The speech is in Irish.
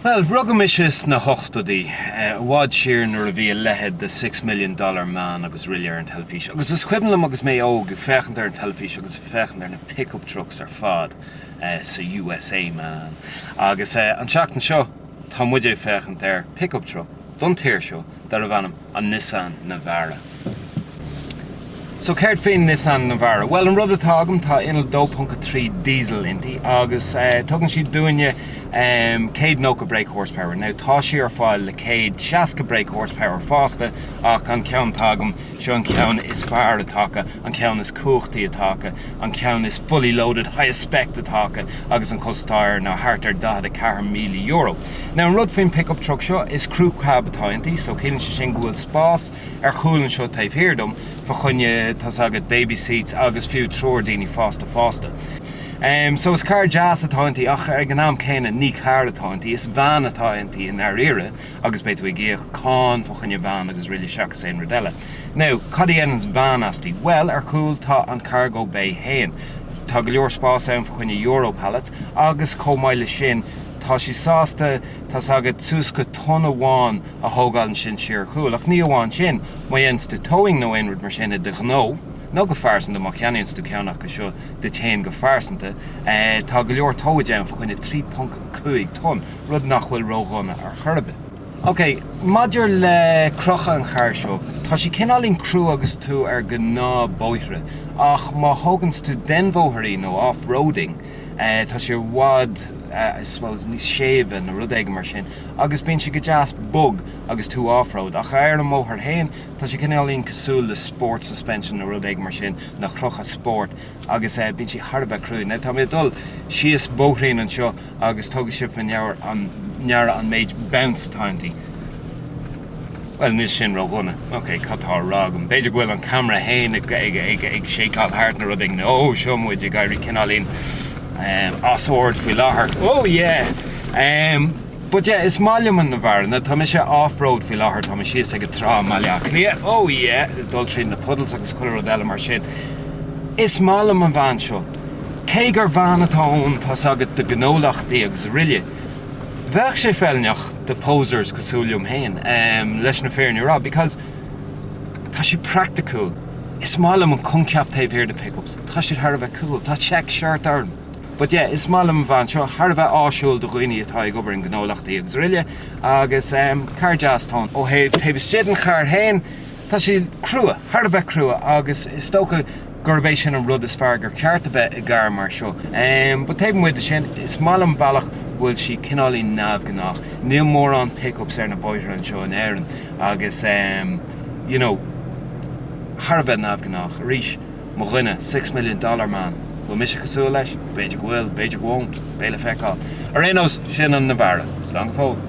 Well, Rugamishes na hochtadi, wad sheer na reveal lehed the $6 million man agus rilliar an telefish. Agus is equivalent agus may og fechen der an telefish agus fechen der na pickup trucks fad sa USA man. Agus an seachtan seo, tá muide fechen der pickup truck, don tír seo, dar vanam an Nissan Navara. So céir féin Nissan Navara. Well, an rud atágam tá inal 2.3 diesel inti agus tugann si dúine 100 brake horsepower. Now tá si ar fáil le 160 brake horsepower fásta ach an ceann tágam seo an ceann is fearr atáca, an ceann is cuachtaí atáca, an ceann is fully loaded, highest spec atáca agus an costáir na hartar €40,000. Now an rud féin pickup truck seo is crew cab atá inti, so céann si sin gúil spás ar chúlann seo taobh hirdom fa chunne tas agad baby seats agus fiú tror dini fásta. So is car jazz atá inti ach ar gnáam céine ní car atá inti is van atá inti in ar ire agus beitu i gcéach cá fa chunne van agus rilli seachas ein rodella. Now, cadi enans van asti? Well, ar cool tá an cargo bay hain. Tá go leor spás ann fa chunne Euro pallets agus comhaile sin tá si sásta tas agad súsca ton amháin a hógáil sin siar chúil ach ní amháin sin mai ens to towing nó einrad mar sinna de gnó nó go farsanta má ceannaíonn tú ceannach go seo de téin go farsanta tá go leor tóid ann fa chuine 3.5 ton rud nach bhfuil róghana ar churbe. Ok, maidir le crocha an char seo, tá si cinálín crew agus tú ar gná bóithre ach má thógans tú den bhóthirí nó off-roading tá si wad I suppose ní séve na rud eige mar sin agus bíonn si go jazz bug agus tú off-road ach ar an móthar hain tá si cinálín cosúil le sport suspension na rud eige mar sin na chrocha sport agus bíonn si harba crú. Now tá mé dul sios bóthraín an seo agus tugadh si fan neara an méid bounce táintí. Well, níl sin róghna. Ok, catá rágam. Beidir bhfuil an camera hain ag séáil hart na rud eige na seo muid ag gairí cinálín osword fi láthair. Oh yeah. But yeah, is máliam an Navara na tá sé off-road fi láthair tá sios ag trá maileach lia. Oh yeah, dul trín na puddles agus chuir rodella mar sin. Is máliam an bhain seo. Cé gur bhain atá ón tá agad de gnólachtaí agus rilli. Bheadh sé feilneach de posers cosúlium hain leis na féir rá because tá si practical. Is máliam an conceap taobh hir de pickups. Tá si thar bheith cool. Tá check shirt arm. But yeah, is málam bhain seo har bheith áisiúil do ghuiine atá ag obair an gnólachtaí agus rilli agus car jazz tán ó taobh stiad an char hain tá si crua, har bheith crua agus is tócha gurbéis sin an rud is fearr gur ceart a bheith i gcar mar seo. But taobh muid sin is málam bailach bhfuil si cinálín námh gnách. Níl mór an pickups ar na bóithre an seo an éireann agus you know har bheith námh gnách ríis mo ghuine $6 million man. Bhfuil mis cosúil leis, beidir bhfuil, beidir bhónt, béle feicáil. Ar énos sin an Navara, slán go fóg.